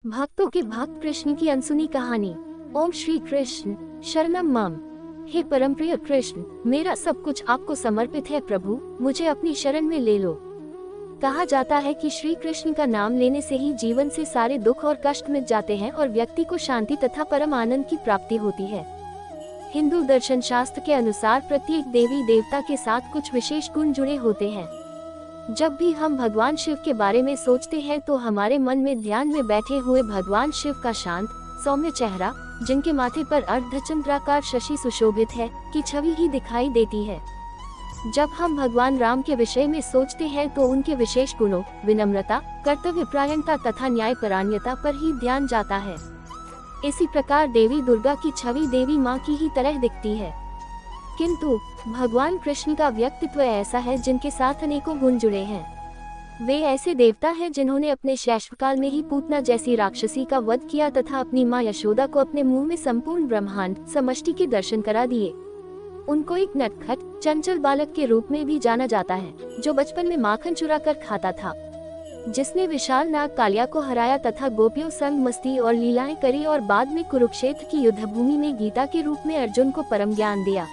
भक्तों के भक्त कृष्ण की अनसुनी कहानी। ओम श्री कृष्ण शरणम मम। हे परमप्रिय कृष्ण, मेरा सब कुछ आपको समर्पित है प्रभु, मुझे अपनी शरण में ले लो। कहा जाता है कि श्री कृष्ण का नाम लेने से ही जीवन से सारे दुख और कष्ट मिट जाते हैं और व्यक्ति को शांति तथा परम आनंद की प्राप्ति होती है। हिंदू दर्शन शास्त्र के अनुसार प्रत्येक देवी देवता के साथ कुछ विशेष गुण जुड़े होते हैं। जब भी हम भगवान शिव के बारे में सोचते हैं तो हमारे मन में ध्यान में बैठे हुए भगवान शिव का शांत सौम्य चेहरा, जिनके माथे पर अर्धचंद्राकार शशि सुशोभित है, की छवि ही दिखाई देती है। जब हम भगवान राम के विषय में सोचते हैं तो उनके विशेष गुणों विनम्रता, कर्तव्यपरायणता तथा न्यायपरायणता पर ही ध्यान जाता है। इसी प्रकार देवी दुर्गा की छवि देवी माँ की ही तरह दिखती है, किंतु भगवान कृष्ण का व्यक्तित्व ऐसा है जिनके साथ अनेकों गुण जुड़े हैं। वे ऐसे देवता हैं जिन्होंने अपने शैशवकाल में ही पूतना जैसी राक्षसी का वध किया तथा अपनी माँ यशोदा को अपने मुंह में संपूर्ण ब्रह्मांड समष्टि के दर्शन करा दिए। उनको एक नटखट चंचल बालक के रूप में भी जाना जाता है, जो बचपन में माखन चुरा कर खाता था, जिसने विशाल नाग कालिया को हराया तथा गोपियों संग मस्ती और लीलाएं करी और बाद में कुरुक्षेत्र की युद्ध भूमि में गीता के रूप में अर्जुन को परम ज्ञान दिया।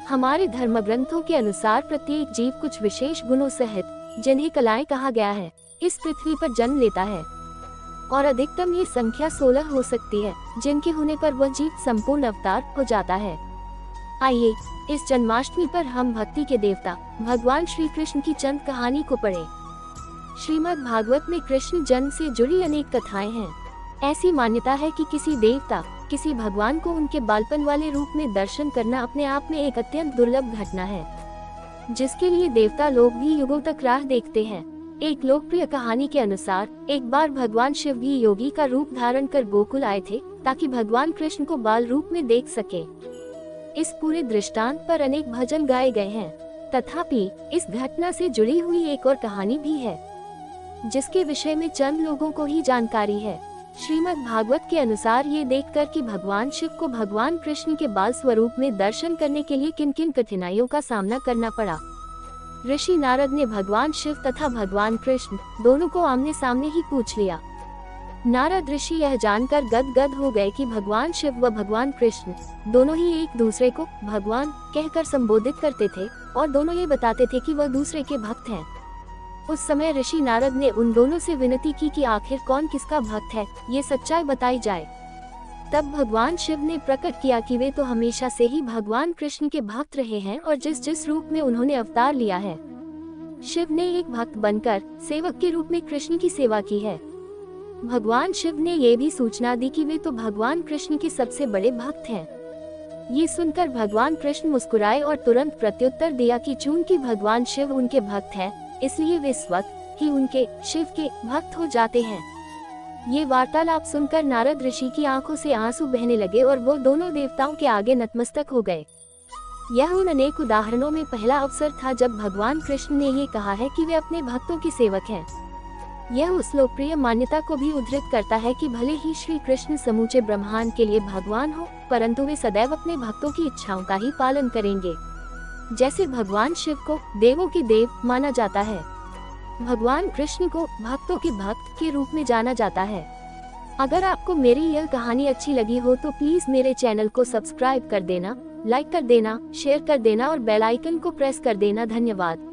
हमारे धर्म ग्रंथों के अनुसार प्रत्येक जीव कुछ विशेष गुणों सहित, जिन्हें कलाएं कहा गया है, इस पृथ्वी पर जन्म लेता है और अधिकतम ये संख्या 16 हो सकती है, जिनके होने पर वह जीव संपूर्ण अवतार हो जाता है। आइए इस जन्माष्टमी पर हम भक्ति के देवता भगवान श्री कृष्ण की चंद कहानी को पढ़ें। श्रीमद् भागवत में कृष्ण जन्म से जुड़ी अनेक कथाएं हैं। ऐसी मान्यता है कि किसी देवता किसी भगवान को उनके बालपन वाले रूप में दर्शन करना अपने आप में एक अत्यंत दुर्लभ घटना है, जिसके लिए देवता लोग भी युगों तक राह देखते हैं। एक लोकप्रिय कहानी के अनुसार एक बार भगवान शिव भी योगी का रूप धारण कर गोकुल आए थे ताकि भगवान कृष्ण को बाल रूप में देख सके। इस पूरे दृष्टांत पर अनेक भजन गाए गए हैं, तथापि इस घटना से जुड़ी हुई एक और कहानी भी है, जिसके विषय में चंद लोगों को ही जानकारी है। श्रीमद् भागवत के अनुसार ये देखकर कि भगवान शिव को भगवान कृष्ण के बाल स्वरूप में दर्शन करने के लिए किन किन कठिनाइयों का सामना करना पड़ा, ऋषि नारद ने भगवान शिव तथा भगवान कृष्ण दोनों को आमने सामने ही पूछ लिया। नारद ऋषि यह जानकर गदगद हो गए कि भगवान शिव व भगवान कृष्ण दोनों ही एक दूसरे को भगवान कहकर संबोधित करते थे और दोनों ये बताते थे कि वह दूसरे के भक्त हैं। उस समय ऋषि नारद ने उन दोनों से विनती की कि आखिर कौन किसका भक्त है, ये सच्चाई बताई जाए। तब भगवान शिव ने प्रकट किया कि वे तो हमेशा से ही भगवान कृष्ण के भक्त रहे हैं और जिस जिस रूप में उन्होंने अवतार लिया है, शिव ने एक भक्त बनकर सेवक के रूप में कृष्ण की सेवा की है। भगवान शिव ने ये भी सूचना दी कि वे तो भगवान कृष्ण के सबसे बड़े भक्त हैं। ये सुनकर भगवान कृष्ण मुस्कुराए और तुरंत प्रत्युत्तर दिया कि चूंकि भगवान शिव उनके भक्त हैं, इसलिए वे स्वतः ही उनके शिव के भक्त हो जाते हैं। ये वार्तालाप सुनकर नारद ऋषि की आंखों से आंसू बहने लगे और वो दोनों देवताओं के आगे नतमस्तक हो गए। यह उन अनेक उदाहरणों में पहला अवसर था जब भगवान कृष्ण ने ये कहा है कि वे अपने भक्तों के सेवक हैं। यह उस लोकप्रिय मान्यता को भी उद्धृत करता है कि भले ही श्री कृष्ण समूचे ब्रह्मांड के लिए भगवान हो, परंतु वे सदैव अपने भक्तों की इच्छाओं का ही पालन करेंगे। जैसे भगवान शिव को देवों के देव माना जाता है, भगवान कृष्ण को भक्तों के भक्त के रूप में जाना जाता है। अगर आपको मेरी यह कहानी अच्छी लगी हो तो प्लीज मेरे चैनल को सब्सक्राइब कर देना, लाइक कर देना, शेयर कर देना और बेल आइकन को प्रेस कर देना। धन्यवाद।